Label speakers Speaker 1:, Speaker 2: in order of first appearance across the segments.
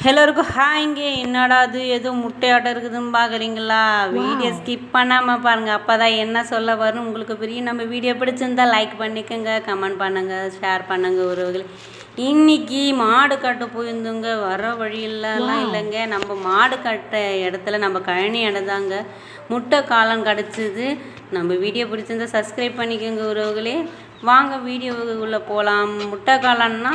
Speaker 1: எல்லோருக்கும் ஹாய்ங்க. என்னடா அது எதுவும் முட்டையாட்டம் இருக்குதுன்னு பார்க்குறீங்களா? வீடியோ ஸ்கிப் பண்ணாமல் பாருங்கள், அப்போ தான் என்ன சொல்ல வரும் உங்களுக்கு புரியும். நம்ம வீடியோ பிடிச்சிருந்தா லைக் பண்ணிக்கோங்க, கமெண்ட் பண்ணுங்கள், ஷேர் பண்ணுங்கள் உறவுகள். இன்றைக்கி மாடு கட்ட போயிருந்தோங்க. வர வழியிலலாம் இல்லைங்க, நம்ம மாடு கட்ட இடத்துல நம்ம கழனி இடந்தாங்க முட்டை காளான் கிடச்சிது. நம்ம வீடியோ பிடிச்சிருந்தா சப்ஸ்கிரைப் பண்ணிக்கோங்க உறவுகளே. வாங்க வீடியோவுக்குள்ளே போகலாம். முட்டை காளான்னா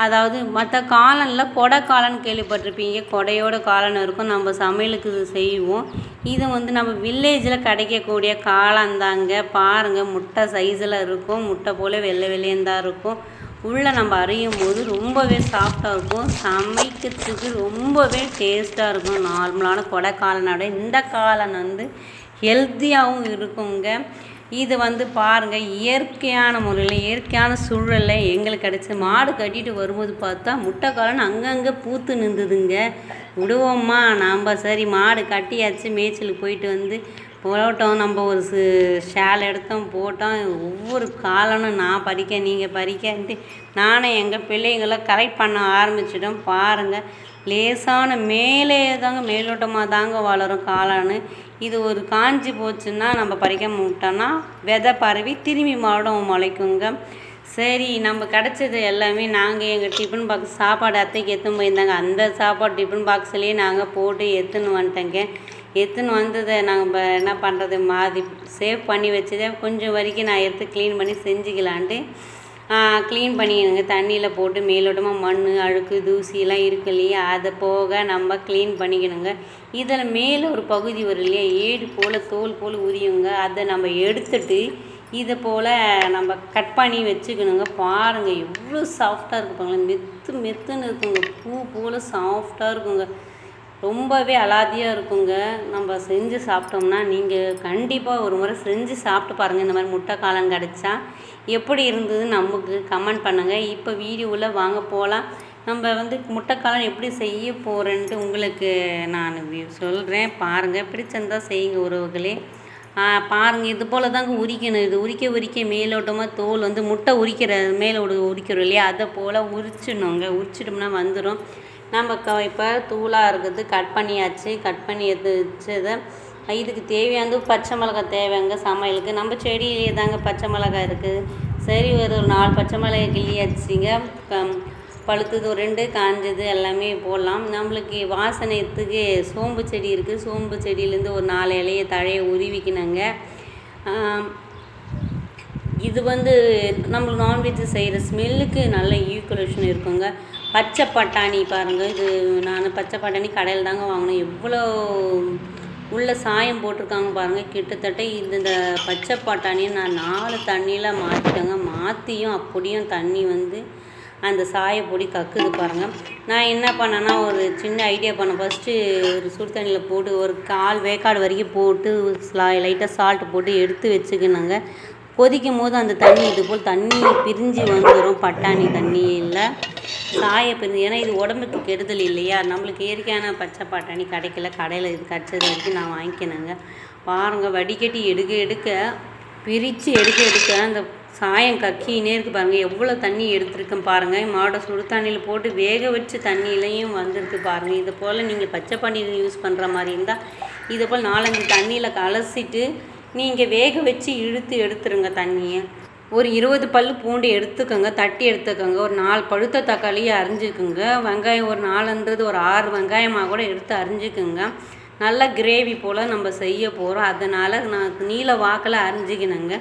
Speaker 1: அதாவது மற்ற காளானில் கொடை காளான் கேள்விப்பட்டிருப்பீங்க. கொடையோட காளான் இருக்கும், நம்ம சமையலுக்கு செய்வோம். இது நம்ம வில்லேஜில் கிடைக்கக்கூடிய காளான் தாங்க. பாருங்கள், முட்டை சைஸில் இருக்கும், முட்டை போல் வெள்ளை வெள்ளையந்தான் இருக்கும். உள்ளே நம்ம அரையும் போது ரொம்பவே சாஃப்டாக இருக்கும், சமைக்கிறதுக்கு ரொம்பவே டேஸ்ட்டாக இருக்கும். நார்மலான கொடை காளானோட இந்த காளான் ஹெல்த்தியாகவும் இருக்குங்க. இது பாருங்கள், இயற்கையான முறையில் இயற்கையான சூழலில் எங்களுக்கு கிடச்சி. மாடு கட்டிட்டு வரும்போது பார்த்தா முட்டை காளான் அங்கங்கே பூத்து நின்றுதுங்க. விடுவோம்மா நம்ம, சரி மாடு கட்டியாச்சு, மேய்ச்சலுக்கு போயிட்டு போட்டோம். நம்ம ஒரு ஷேல் எடுத்தோம், போட்டோம். ஒவ்வொரு காளானும் நான் பறிக்க நீங்கள் பறிக்கன்ட்டு நானே எங்கள் பிள்ளைங்களை கரெக்ட் பண்ண ஆரம்பிச்சிட்டோம். பாருங்கள், லேசான மேலே தாங்க, மேலோட்டமாக தாங்க வளரும் காளான். இது ஒரு காஞ்சி போச்சுன்னா நம்ம பறிக்க விட்டோம்னா விதை பரவி திரும்பி மறுபடியும் முளைக்குங்க. சரி, நம்ம கிடச்சது எல்லாமே நாங்கள் எங்கள் டிஃபன் பாக்ஸ் சாப்பாடு அத்தைக்கு எடுத்துன்னு போயிருந்தாங்க. அந்த சாப்பாடு டிஃபன் பாக்ஸ்லேயே நாங்கள் போட்டு எடுத்துன்னு வந்துட்டேங்க. எடுத்துன்னு வந்ததை நாங்கள் என்ன பண்ணுறது, மாதிரி சேவ் பண்ணி வச்சதே கொஞ்சம் வரைக்கும் நான் எடுத்து க்ளீன் பண்ணி செஞ்சுக்கலான்ட்டு க்ளீன் பண்ணிக்கணுங்க. தண்ணியில் போட்டு மேலோட்டமாக மண் அழுக்கு தூசியெல்லாம் இருக்கு இல்லையா, அதை போக நம்ம க்ளீன் பண்ணிக்கணுங்க. இதில் மேலே ஒரு பகுதி வரும் இல்லையா, ஏடு போல் தோல் போல் உரியுங்க. அதை நம்ம எடுத்துட்டு இதை போல் நம்ம கட் பண்ணி வச்சுக்கணுங்க. பாருங்கள் எவ்வளோ சாஃப்டாக இருக்கு பாருங்களேன், மெத்துன்னு இருக்குங்க, பூ போல் சாஃப்டாக இருக்குங்க, ரொம்பவே அலாதியாக இருக்குங்க. நம்ம செஞ்சு சாப்பிட்டோம்னா நீங்கள் கண்டிப்பாக ஒரு முறை செஞ்சு சாப்பிட்டு பாருங்கள். இந்த மாதிரி முட்டை காளான் கிடச்சா எப்படி இருந்தது நமக்கு கமெண்ட் பண்ணுங்கள். இப்போ வீடியோவில் வாங்க போகலாம். நம்ம முட்டை காளான் எப்படி செய்ய போகிறேன்ட்டு உங்களுக்கு நான் சொல்கிறேன். பாருங்கள், பிடிச்சிருந்தால் செய்யுங்க உறவுகளே. பாருங்கள், இது போல் தாங்க உரிக்கணும். இது உரிக்க மேலோட்டமாக தோல் முட்டை உரிக்கிற மேலே உரிக்கிறோம் இல்லையா, அதை போல் உரிச்சிடணுங்க. உரிச்சிட்டோம்னா வந்துடும். நம்ம இப்போ தூளாக இருக்கிறது கட் பண்ணியாச்சு. கட் பண்ணி எடுத்து வச்சதை இதுக்கு தேவையானது பச்சை மிளகாய் தேவைங்க சமையலுக்கு. நம்ம செடியிலே தாங்க பச்சை மிளகாய் இருக்குது. சரி, ஒரு 4 பச்சை மிளகாய் கிள்ளியாச்சுங்க. பழுத்தது ஒரு 2, காஞ்சது எல்லாமே போடலாம். நம்மளுக்கு வாசனைத்துக்கு சோம்பு செடி இருக்குது. சோம்பு செடியிலேருந்து ஒரு 4 இலையை தழையை உருவிக்கினங்க. இது நம்மளுக்கு நான்வெஜ்ஜு செய்கிற ஸ்மெல்லுக்கு நல்ல ஈக்குவலேஷன் இருக்குங்க. பச்சை பட்டாணி பாருங்கள், இது நான் பச்சை பட்டாணி கடையில் தாங்க வாங்கினேன். எவ்வளோ உள்ள சாயம் போட்டிருக்காங்க பாருங்கள். கிட்டத்தட்ட இந்த பச்சை பட்டாணியை நான் 4 தண்ணியில் மாற்றிட்டேங்க. மாற்றியும் அப்படியும் தண்ணி அந்த சாயப்பொடி கக்குது பாருங்கள். நான் என்ன பண்ணேன்னா, ஒரு சின்ன ஐடியா பண்ணேன். ஃபஸ்ட்டு ஒரு சுடு தண்ணியில் போட்டு ஒரு 1/4 வேக்காடு வரைக்கும் போட்டு லைட்டாக சால்ட்டு போட்டு எடுத்து வச்சுக்கினாங்க. கொதிக்கும் போது அந்த தண்ணி இது போல் தண்ணி பிரிஞ்சு வந்துடும். பட்டாணி தண்ணியில் சாய பிரிஞ்சு, ஏன்னா இது உடம்புக்கு கெடுதல் இல்லையா. நம்மளுக்கு இயற்கையான பச்சை பட்டாணி கிடைக்கல, கடையில் இது கிடச்சது வரைக்கும் நான் வாங்கிக்கினேங்க. பாருங்கள், வடிகட்டி எடுக்க பிரித்து எடுக்க அந்த சாயம் கக்கினே இருக்குது பாருங்கள். எவ்வளோ தண்ணி எடுத்துருக்கேன் பாருங்கள். மாடை சுடு தண்ணியில் போட்டு வேக வச்சு தண்ணியிலையும் வந்துருக்கு பாருங்கள். இது போல் நீங்கள் பச்சை பன்னீர் யூஸ் பண்ணுற மாதிரி இருந்தால் இது போல் 4-5 தண்ணியில் கலசிட்டு நீங்கள் வேக வச்சு எடுத்துருங்க தண்ணியை. ஒரு 20 பல் பூண்டு எடுத்துக்கோங்க, தட்டி எடுத்துக்கோங்க. ஒரு 4 பழுத்த தக்காளியை அரிஞ்சிக்குங்க. வெங்காயம் ஒரு 4 ஒரு 6 வெங்காயமாக கூட எடுத்து அரிஞ்சிக்குங்க. நல்லா கிரேவி போல் நம்ம செய்ய போகிறோம், அதனால் நான் நீல வாக்கில் அரிஞ்சிக்கணுங்க.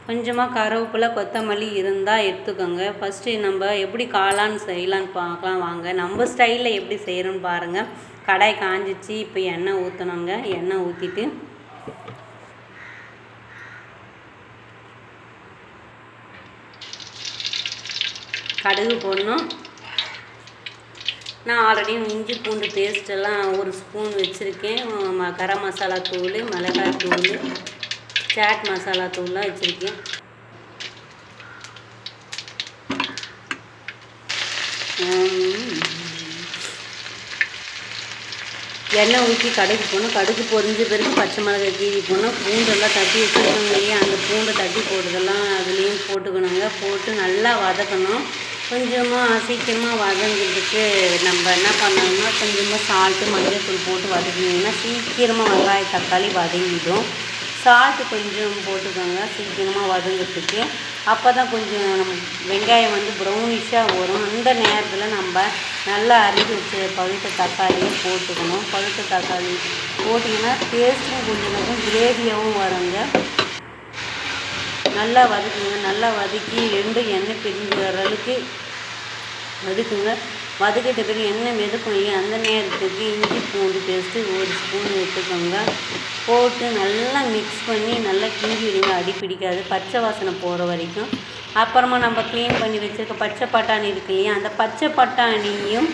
Speaker 1: கொஞ்சமாக கருவேப்பிலை கொத்தமல்லி இருந்தால் எடுத்துக்கோங்க. ஃபஸ்ட்டு நம்ம எப்படி காளான் செய்யலான்னு பார்க்கலாம் வாங்க. நம்ம ஸ்டைலில் எப்படி செய்கிறோன்னு பாருங்கள். கடாய் காஞ்சிச்சு. இப்போ எண்ணெய் ஊற்றணுங்க. எண்ணெய் ஊற்றிட்டு கடுகு போடணும். நான் ஆல்ரெடி இஞ்சி பூண்டு பேஸ்ட்டெல்லாம் 1 ஸ்பூன் வச்சுருக்கேன். கரம் மசாலா தூள், மிளகாய் தூள், சாட் மசாலா தூள்லாம் வச்சுருக்கேன். எண்ணெய் ஊற்றி கடுகு போடணும். கடுகு பொரிஞ்ச பிறகு பச்சை மிளகாய் கீறி போடணும். பூண்டெல்லாம் தட்டி வச்சுக்கணும் இல்லையா, அந்த பூண்டை தட்டி போடுறதெல்லாம் அதுலேயும் போட்டுக்கணுங்க. போட்டு நல்லா வதக்கணும். கொஞ்சமாக சீக்கிரமாக வதங்கிறதுக்கு நம்ம என்ன பண்ணணும்னா கொஞ்சமாக சால்ட்டு மஞ்சள்தூள் போட்டு வதக்கினீங்கன்னா சீக்கிரமாக வெங்காயம் தக்காளி வதங்கிடும். சால்ட்டு கொஞ்சம் போட்டுக்கோங்க சீக்கிரமாக வதங்கிறதுக்கு. அப்போ தான் கொஞ்சம் வெங்காயம் வந்து ப்ரௌனிஷாக வரும். அந்த நேரத்தில் நம்ம நல்லா அரிஞ்சு வச்ச பழுத்த தக்காளியை போட்டுக்கணும். பழுத்த தக்காளி போட்டிங்கன்னா டேஸ்ட்டும் கொஞ்சம் கிரேவியாகவும் வருங்க. நல்லா வதக்குங்க. நல்லா வதக்கி எண்ணெய் பிரிஞ்சு வர அளவுக்கு வதக்குங்க. வதக்கிட்ட பிறகு எண்ணெய் மிதக்கும் இல்லையா, அந்த நேரத்துக்கு இஞ்சி பூண்டு பேஸ்ட்டு 1 ஸ்பூன் எடுத்துக்கோங்க. போட்டு நல்லா மிக்ஸ் பண்ணி நல்லா கிண்டி விடுங்க. அடி பிடிக்காது, பச்சை வாசனை போகிற வரைக்கும். அப்புறமா நம்ம க்ளீன் பண்ணி வச்சுருக்க பச்சை பட்டாணி இருக்கு இல்லையா, அந்த பச்சை பட்டாணியும்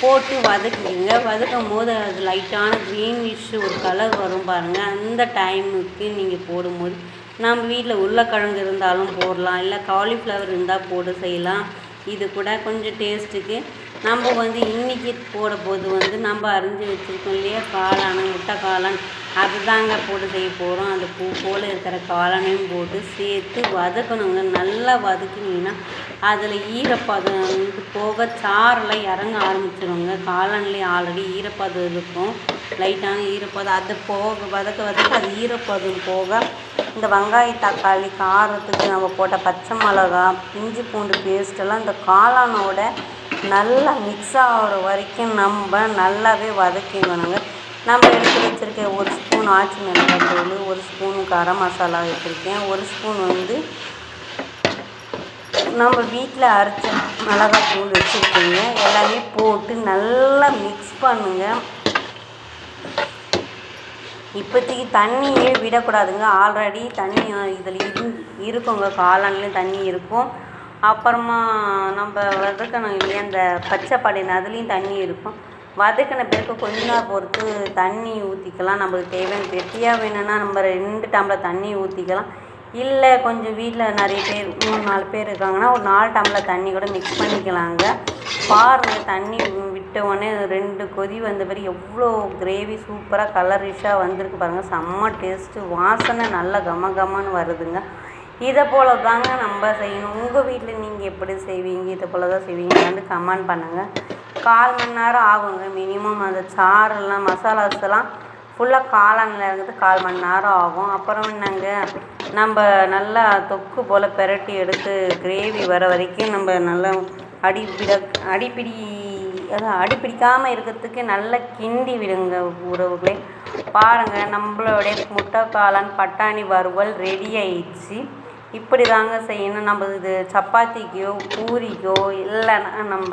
Speaker 1: போட்டு வதக்குங்க. வதக்கும் போது அது லைட்டான க்ரீனிஷ் ஒரு கலர் வரும் பாருங்கள். அந்த டைமுக்கு நீங்கள் போடும்போது நம்ம வீட்டில் உருளைக்கிழங்கு இருந்தாலும் போடலாம், இல்லை காலிஃப்ளவர் இருந்தால் போட்டு செய்யலாம். இது கூட கொஞ்சம் டேஸ்ட்டுக்கு நம்ம வந்து இன்றைக்கி போடும்போது வந்து நம்ம அரிஞ்சு வச்சுருக்கோம் இல்லையா காளான், முட்டை காளான், அது தாங்க போட்டு செய்ய போகிறோம். அந்த பூ போல் இருக்கிற காளானையும் போட்டு சேர்த்து வதக்கணுங்க. நல்லா வதக்கினீங்கன்னா அதில் ஈரப்பதம் வந்து போக சாரெல்லாம் இறங்க ஆரம்பிச்சிடுங்க. காளான்லேயே ஆல்ரெடி ஈரப்பதம் இருக்கும், லைட்டான ஈரப்பதம். அது போக வதக்க அது ஈரப்பதம் போக இந்த வெங்காயம் தக்காளி காரத்துக்கு நம்ம போட்ட பச்சை மிளகா இஞ்சி பூண்டு பேஸ்ட்டெல்லாம் இந்த காளானோட நல்லா மிக்ஸ் ஆகிற வரைக்கும் நம்ம நல்லாவே வதக்கிக்கணுங்க. நம்ம எடுத்து வச்சுருக்க 1 ஸ்பூன் ஆச்சி மிளகாய் தூள், 1 ஸ்பூன் கரம் மசாலா வச்சுருக்கேன், 1 ஸ்பூன் வந்து நம்ம வீட்டில் அரைச்ச மிளகாய் தூள் வச்சுருக்கேங்க. எல்லாமே போட்டு நல்லா மிக்ஸ் பண்ணுங்கள். இப்போதைக்கு தண்ணியே விடக்கூடாதுங்க. ஆல்ரெடி தண்ணி இதில் இருக்குங்க, காளான்லேயும் தண்ணி இருக்கும். அப்புறமா நம்ம வதக்கணும் இல்லையா அந்த பச்சை பட்டாணி, அதுலேயும் தண்ணி இருக்கும். வதக்கின பிறகு கொஞ்ச நேரம் பொறுத்து தண்ணி ஊற்றிக்கலாம். நம்மளுக்கு தேவையான கெட்டியாக வேணும்னா நம்ம 2 டம்ளர் தண்ணி ஊற்றிக்கலாம். இல்லை கொஞ்சம் வீட்டில் நிறைய பேர் 3-4 பேர் இருக்காங்கன்னா ஒரு 4 டம்ளர் தண்ணி கூட மிக்ஸ் பண்ணிக்கலாங்க. பாருங்கள், தண்ணி விட்ட உடனே 2 கொதி வந்த பிறகு எவ்வளோ கிரேவி சூப்பராக கலரிஷாக வந்திருக்கு பாருங்கள். செம்ம டேஸ்ட்டு, வாசனை நல்லா கமன்னு வருதுங்க. இதை போல் தாங்க நம்ம செய்யணும். உங்கள் வீட்டில் நீங்கள் எப்படி செய்வீங்க? இதை போல் தான் செய்வீங்கன்னு கமெண்ட் பண்ணுங்கள். 1/4 மணி நேரம் ஆகுங்க மினிமம். அந்த சாரெல்லாம் மசாலாஸ் எல்லாம் ஃபுல்லாக காளானில் இருக்கிறது 1/4 மணி நேரம் ஆகும். அப்புறம் என்னங்க, நம்ம நல்லா தொக்கு போல் பெரட்டி எடுத்து கிரேவி வர வரைக்கும் நம்ம நல்லா அடிப்பிடிக்காமல் இருக்கிறதுக்கு நல்லா கிண்டி விடுங்க உறவுகளே. பாருங்கள், நம்மளுடைய முட்டை காளான் பட்டாணி வறுவல் ரெடி ஆயிடுச்சு. இப்படி தாங்க செய்யணும். நம்ம இது சப்பாத்திக்கோ பூரிக்கோ இல்லைன்னா நம்ம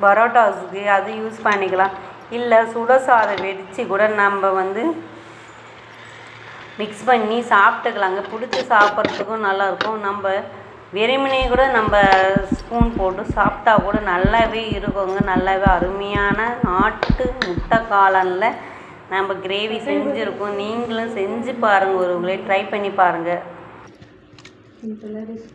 Speaker 1: பரோட்டாஸுக்கு அது யூஸ் பண்ணிக்கலாம். இல்லை சுட சாதம் வெடித்து கூட நம்ம வந்து மிக்ஸ் பண்ணி சாப்பிட்டுக்கலாங்க. பிடிச்சி சாப்பிட்றதுக்கும் நல்லாயிருக்கும். நம்ம வெறுமனே கூட நம்ம ஸ்பூன் போட்டு சாப்பிட்டா கூட நல்லாவே இருக்குங்க. நல்லாவே அருமையான நாட்டு முட்டை காளானில் நம்ம கிரேவி செஞ்சுருக்கோம். நீங்களும் செஞ்சு பாருங்கள், ஒருவங்களே ட்ரை பண்ணி பாருங்கள்.
Speaker 2: சிம்பிளாக டிஷ்